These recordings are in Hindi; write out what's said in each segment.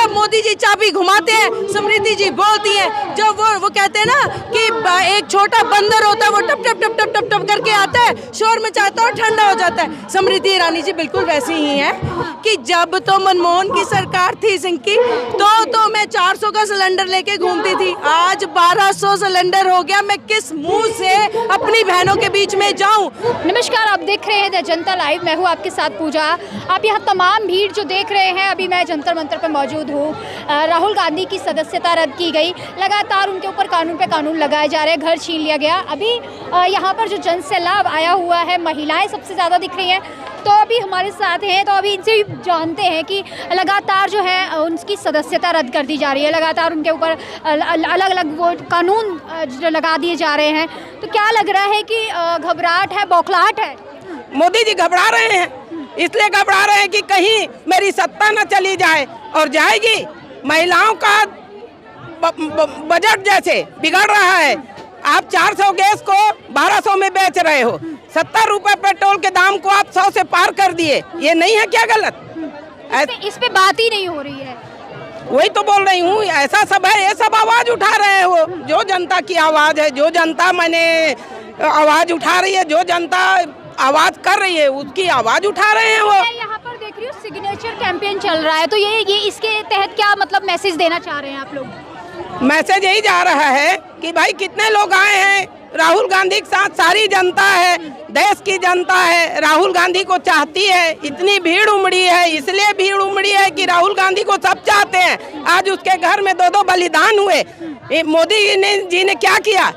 जब मोदी जी चाबी घुमाते हैं, स्मृति जी बोलती हैं, जब वो कहते हैं ना कि एक छोटा बंदर होता है, वो टप टप टप टप टप टप करके आता है, शोर मचाता है और ठंडा हो जाता है। स्मृति ईरानी जी बिल्कुल वैसी ही है कि जब तो मनमोहन की सरकार थी सिंह की, तो मैं 400 का सिलेंडर लेके घूमती थी, आज 1200 सिलेंडर हो गया। मैं किस मुंह से अपनी बहनों के बीच में जाऊं? नमस्कार, आप देख रहे हैं द जनता लाइव। मैं हूं आपके साथ पूजा। आप यहाँ तमाम भीड़ जो देख रहे हैं, अभी मैं जंतर मंतर पर मौजूद हूँ। राहुल गांधी की सदस्यता रद्द की गई, लगातार उनके ऊपर कानून पे कानून लगाए जा रहे हैं, घर छीन लिया गया। अभी यहाँ पर जो जन सैलाब आया हुआ है, महिलाएं सबसे ज़्यादा दिख रही हैं, तो अभी हमारे साथ हैं, तो अभी इनसे जानते हैं कि लगातार जो है उनकी सदस्यता रद्द कर दी जा रही है, लगातार उनके ऊपर अलग अलग वो कानून जो लगा दिए जा रहे हैं। तो क्या लग रहा है कि घबराहट है, बौखलाहट है? मोदी जी घबरा रहे हैं, इसलिए घबरा रहे हैं कि कहीं मेरी सत्ता न चली जाए, और जाएगी। महिलाओं का बजट जैसे बिगड़ रहा है। आप 400 गैस को 1200 में बेच रहे हो, 70 रुपए पेट्रोल के दाम को आप 100 से पार कर दिए। ये नहीं है क्या गलत? इस पे बात ही नहीं हो रही है। वही तो बोल रही हूँ, ऐसा सब है, ये सब आवाज उठा रहे हैं। वो जो जनता की आवाज है, जो जनता आवाज उठा रही है, जो जनता आवाज कर रही है, उसकी आवाज उठा रहे हैं। वो यहाँ पर देख रही हूँ सिग्नेचर कैंपेन चल रहा है, तो ये इसके तहत क्या मतलब मैसेज देना चाह रहे हैं आप लोग? मैसेज यही जा रहा है कि भाई कितने लोग आए हैं, राहुल गांधी के साथ सारी जनता है, देश की जनता है, राहुल गांधी को चाहती है। इतनी भीड़ उमड़ी है, इसलिए भीड़ उमड़ी है कि राहुल गांधी को सब चाहते हैं। आज उसके घर में 2-2 बलिदान हुए। मोदी जी ने क्या किया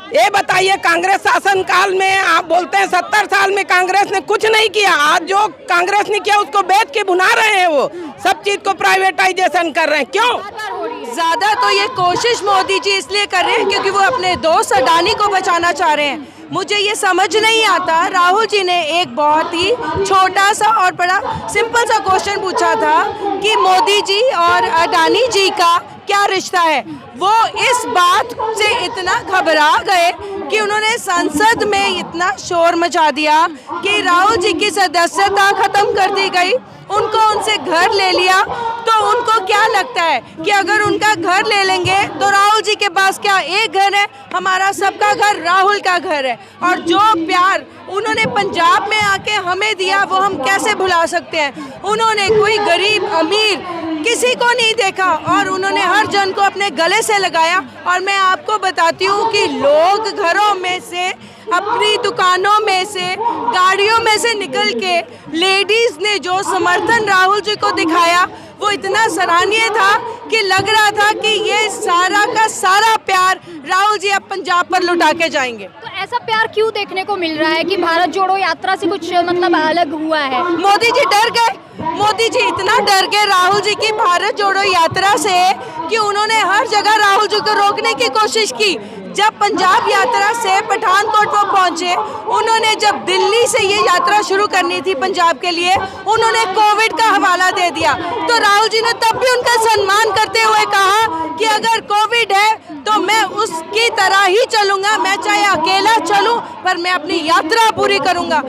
ये बताइए? कांग्रेस शासन काल में आप बोलते हैं 70 साल में कांग्रेस ने कुछ नहीं किया। आज जो कांग्रेस ने किया उसको बेच के भुना रहे हैं। वो सब चीज को प्राइवेटाइजेशन कर रहे हैं। क्यों? ज्यादा तो ये कोशिश मोदी जी इसलिए कर रहे हैं क्योंकि वो अपने दोस्त अडानी को बचाना चाह रहे हैं। मुझे ये समझ नहीं आता, राहुल जी ने एक बहुत ही छोटा सा और बड़ा सिंपल सा क्वेश्चन पूछा था कि मोदी जी और अडानी जी का क्या रिश्ता है। वो इस बात से इतना घबरा गए कि उन्होंने संसद में इतना शोर मचा दिया कि राहुल जी की सदस्यता खत्म कर दी गई, उनको उनसे घर ले लिया। तो उनको क्या लगता है कि अगर उनका घर ले लेंगे तो राहुल जी के पास क्या एक घर है? हमारा सबका घर राहुल का घर है। और जो प्यार उन्होंने पंजाब में आके हमें दिया वो हम कैसे भुला सकते हैं? उन्होंने कोई गरीब अमीर किसी को नहीं देखा और उन्होंने हर जन को अपने गले से लगाया। और मैं आपको बताती हूँ कि लोग घरों में से, अपनी दुकानों में से, गाड़ियों में से निकल के लेडीज ने जो समर्थन राहुल जी को दिखाया वो इतना सराहनीय था कि लग रहा था कि ये सारा का सारा प्यार राहुल जी अब पंजाब पर लुटा के जाएंगे। तो ऐसा प्यार क्यों देखने को मिल रहा है कि भारत जोड़ो यात्रा से कुछ मतलब अलग हुआ है? मोदी जी डर गए। मोदी जी इतना डर गए राहुल जी की भारत जोड़ो यात्रा से कि उन्होंने हर जगह राहुल जी को रोकने की कोशिश की। जब पंजाब यात्रा से पठानकोट वो पहुंचे, उन्होंने जब दिल्ली से ये यात्रा शुरू करनी थी पंजाब के लिए, उन्होंने कोविड का हवाला दे दिया। तो राहुल जी ने तब भी उनका सम्मान करते हुए कहा कि अगर कोविड है तो मैं उसकी तरह ही चलूंगा, मैं चाहे अकेला चलूं पर मैं अपनी यात्रा पूरी करूंगा।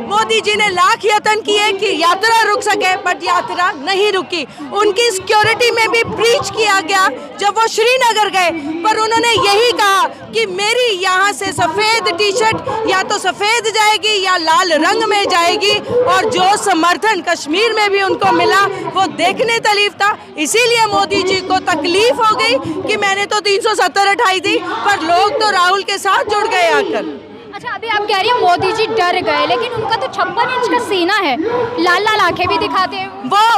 मोदी जी ने लाख यत्न किए कि यात्रा रुक सके, बट यात्रा नहीं रुकी। उनकी सिक्योरिटी में भी ब्रीच किया गया जब वो श्रीनगर गए, पर उन्होंने यही कहा कि मेरी यहाँ से सफ़ेद टी शर्ट या तो सफ़ेद जाएगी या लाल रंग में जाएगी। और जो समर्थन कश्मीर में भी उनको मिला वो देखने तलीफ था। इसीलिए मोदी जी को तकलीफ हो गई कि मैंने तो 370 उठाई थी, पर लोग तो राहुल के साथ जुड़ गए आकर। अच्छा, अभी आप कह रही हैं मोदी जी डर गए, लेकिन उनका तो 56 इंच का सीना है, लाल लाल आंखें भी दिखाते हैं।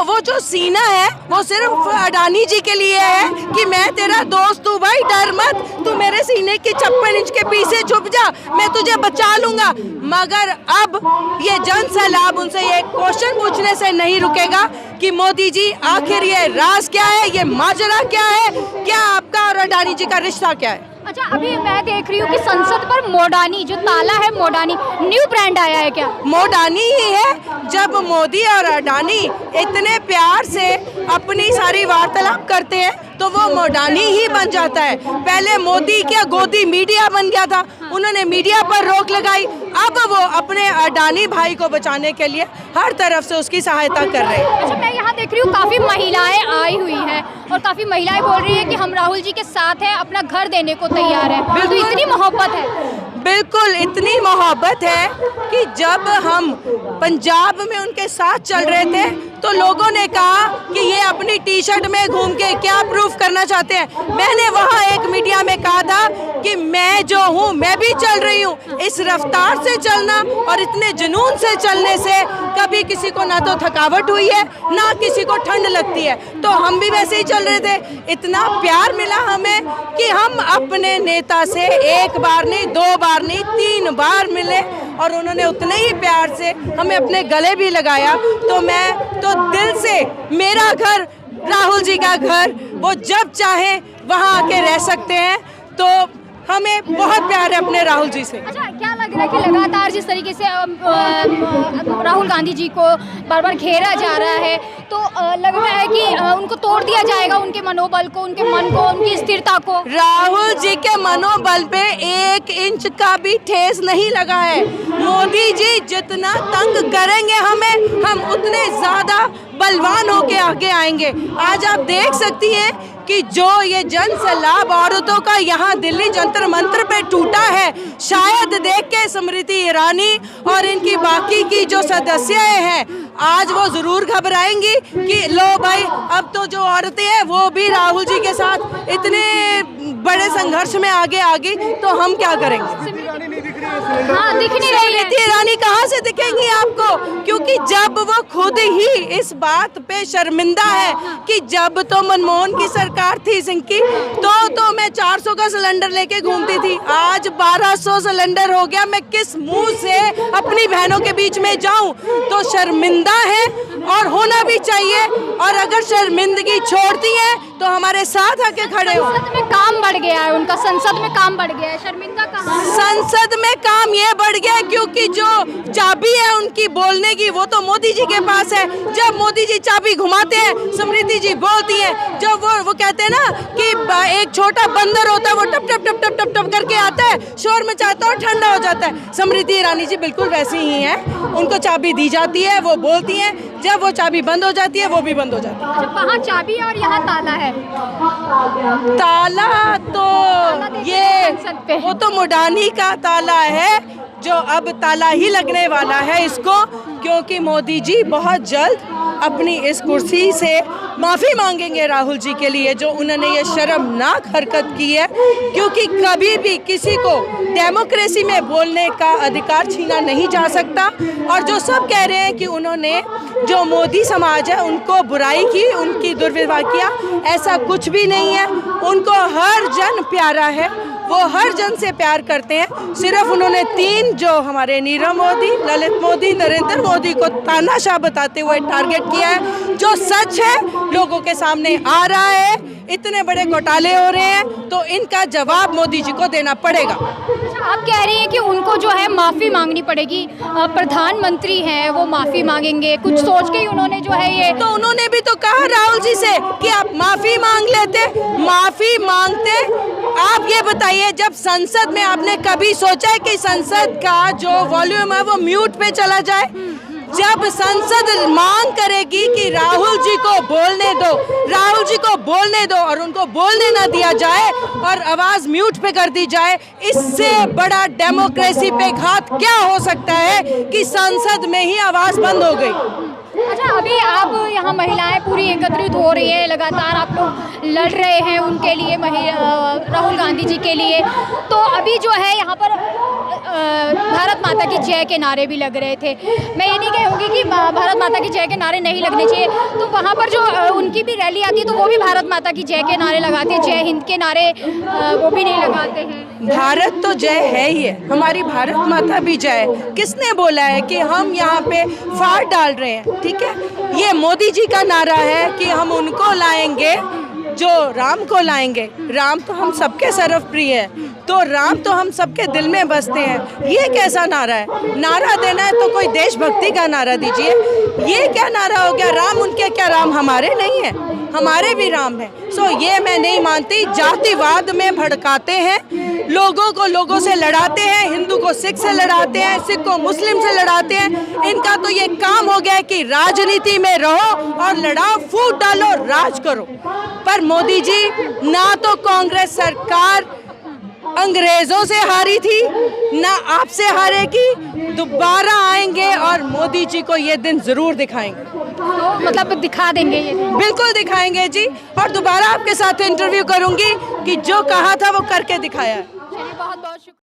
वो जो सीना है वो सिर्फ अडानी जी के लिए है कि मैं तेरा दोस्त हूँ भाई, डर मत, तू मेरे सीने के 56 इंच के पीछे छुप जा, मैं तुझे बचा लूंगा। मगर अब ये जन सैलाब उनसे ये क्वेश्चन पूछने से नहीं रुकेगा कि मोदी जी आखिर ये राज क्या है, ये माजरा क्या है, क्या आपका और अडानी जी का रिश्ता क्या है? अच्छा, अभी मैं देख रही हूँ कि संसद पर मोडानी जो ताला है, मोडानी न्यू ब्रांड आया है क्या? मोडानी ही है। जब मोदी और अडानी इतने प्यार से अपनी सारी वार्तालाप करते हैं तो वो मोडानी ही बन जाता है। पहले मोदी क्या गोदी मीडिया बन गया था, उन्होंने मीडिया पर रोक लगाई। अब वो अपने अडानी भाई को बचाने के लिए हर तरफ से उसकी सहायता कर रहे हैं। अच्छा, मैं यहाँ देख रही हूँ काफी महिलाएं आई हुई हैं और काफ़ी महिलाएं बोल रही हैं कि हम राहुल जी के साथ हैं, अपना घर देने को तैयार हैं। तो इतनी मोहब्बत है। बिल्कुल, इतनी मोहब्बत है कि जब हम पंजाब में उनके साथ चल रहे थे तो लोगों ने कहा कि ये अपनी टी शर्ट में घूम के क्या प्रूफ करना चाहते हैं। मैंने वहाँ एक मीडिया में कहा था कि मैं जो हूँ मैं भी चल रही हूँ। इस रफ्तार से चलना और इतने जुनून से चलने से कभी किसी को ना तो थकावट हुई है ना किसी को ठंड लगती है। तो हम भी वैसे ही चल रहे थे। इतना प्यार मिला हमें कि हम अपने नेता से एक बार नहीं, 2 बार नहीं, 3 बार मिले और उन्होंने उतने ही प्यार से हमें अपने गले भी लगाया। तो मैं तो दिल से, मेरा घर राहुल जी का घर, वो जब चाहे वहाँ आके रह सकते हैं। तो हमें बहुत प्यार है अपने राहुल जी से। अच्छा, क्या लग रहा है कि लगातार जिस तरीके से राहुल गांधी जी को बार बार घेरा जा रहा है, तो लग रहा है कि उनको तोड़ दिया जाएगा, उनके मनोबल को, उनके मन को, उनकी स्थिरता को? राहुल जी के मनोबल पे 1 इंच का भी ठेस नहीं लगा है। मोदी जी जितना तंग करेंगे हमें, हम उतने ज्यादा बलवान होके आगे आएंगे। आज आप देख सकती हैं कि जो ये जन सैलाब औरतों का यहाँ दिल्ली जंतर मंतर पे टूटा है, शायद देख के स्मृति ईरानी और इनकी बाकी की जो सदस्य हैं आज वो जरूर घबराएंगी कि लो भाई, अब तो जो औरतें हैं वो भी राहुल जी के साथ इतने बड़े संघर्ष में आगे आ गई, तो हम क्या करेंगे? हाँ, दिख नहीं रही है। स्मृति ईरानी कहाँ से दिखेंगी आपको? क्योंकि जब वो खुद ही इस बात पे शर्मिंदा है कि जब तो मनमोहन की सरकार थी सिंह की, तो मैं 400 का सिलेंडर लेके घूमती थी, आज 1200 सिलेंडर हो गया। मैं किस मुंह से अपनी बहनों के बीच में जाऊं? तो शर्मिंदा है और होना भी चाहिए। और अगर शर्मिंदगी छोड़ती है तो हमारे साथ आके खड़े हो। संसद में काम बढ़ गया है उनका, संसद में काम बढ़ गया है, शर्मिंदा कहाँ? संसद में काम ये बढ़ गया क्योंकि जो चाबी है उनकी बोलने की वो तो मोदी जी के पास है। जब मोदी जी चाबी घुमाते हैं, स्मृति जी बोलती हैं। जब वो कहते हैं ना कि एक छोटा बंदर होता है, वो टप टप टप टप टप टप करके आता है, शोर मचाता है और ठंडा हो जाता है। स्मृति ईरानी जी बिल्कुल वैसी ही हैं। उनको चाबी दी जाती है, वो बोलती हैं, जब वो चाबी बंद हो जाती है वो भी बंद हो जाती है। वहाँ चाबी और यहाँ ताला है। ताला तो ये वो तो मुडानी का ताला है जो अब ताला ही लगने वाला है इसको, क्योंकि मोदी जी बहुत जल्द अपनी इस कुर्सी से माफ़ी मांगेंगे राहुल जी के लिए जो उन्होंने ये शर्मनाक हरकत की है। क्योंकि कभी भी किसी को डेमोक्रेसी में बोलने का अधिकार छीना नहीं जा सकता। और जो सब कह रहे हैं कि उन्होंने जो मोदी समाज है उनको बुराई की, उनकी दुर्व्यवहार किया, ऐसा कुछ भी नहीं है। उनको हर जन प्यारा है, वो हर जन से प्यार करते हैं। सिर्फ उन्होंने 3 जो हमारे नीरव मोदी, ललित मोदी, नरेंद्र मोदी को तानाशाह बताते हुए टारगेट किया है। जो सच है लोगों के सामने आ रहा है, इतने बड़े घोटाले हो रहे हैं, तो इनका जवाब मोदी जी को देना पड़ेगा। आप कह रही हैं कि उनको जो है माफ़ी मांगनी पड़ेगी, प्रधानमंत्री हैं वो माफ़ी मांगेंगे, कुछ सोच के ही उन्होंने जो है ये, तो उन्होंने भी तो कहा राहुल जी से कि आप माफ़ी मांग लेते, माफ़ी मांगते। आप ये बताइए, जब संसद में आपने कभी सोचा है कि संसद का जो वॉल्यूम है वो म्यूट पे चला जाए? जब संसद मांग करेगी कि राहुल जी को बोलने दो, राहुल जी को बोलने दो, और उनको बोलने ना दिया जाए और आवाज म्यूट पे कर दी जाए, इससे बड़ा डेमोक्रेसी पे घात क्या हो सकता है कि संसद में ही आवाज बंद हो गई। अच्छा, अभी आप यहाँ महिलाएं पूरी एकत्रित हो रही है, लगातार आप लोग लड़ रहे हैं उनके लिए, राहुल गांधी जी के लिए। तो अभी जो है यहाँ पर भारत माता की जय के नारे भी लग रहे थे। मैं ये नहीं कहूँगी कि भारत माता की जय के नारे नहीं लगने चाहिए, तो वहाँ पर जो उनकी भी रैली आती है तो वो भी भारत माता की जय के नारे लगाते हैं, जय हिंद के नारे वो भी नहीं लगाते हैं। भारत तो जय है ही है, हमारी भारत माता भी जय। किसने बोला है कि हम यहाँ पे फाड़ डाल रहे हैं? ठीक है, ये मोदी जी का नारा है कि हम उनको लाएंगे जो राम को लाएंगे। राम तो हम सबके सर्वप्रिय है, तो राम तो हम सबके दिल में बसते हैं। ये कैसा नारा है? नारा देना है तो कोई देशभक्ति का नारा दीजिए। ये क्या नारा हो गया? राम उनके क्या, राम हमारे नहीं है? हमारे भी राम है। सो ये मैं नहीं मानती। जातिवाद में भड़काते हैं लोगों को, लोगों से लड़ाते हैं, हिंदू को सिख से लड़ाते हैं, सिख को मुस्लिम से लड़ाते हैं। इनका तो ये काम हो गया है कि राजनीति में रहो और लड़ाओ, फूट डालो, राज करो। पर मोदी जी, ना तो कांग्रेस सरकार अंग्रेजों से हारी थी, ना आपसे हारेगी। दोबारा आएंगे और मोदी जी को ये दिन जरूर दिखाएंगे। तो मतलब दिखा देंगे ये दिन? बिल्कुल दिखाएंगे जी, और दोबारा आपके साथ इंटरव्यू करूंगी कि जो कहा था वो करके दिखाया है। चलिए, बहुत बहुत शुक्रिया।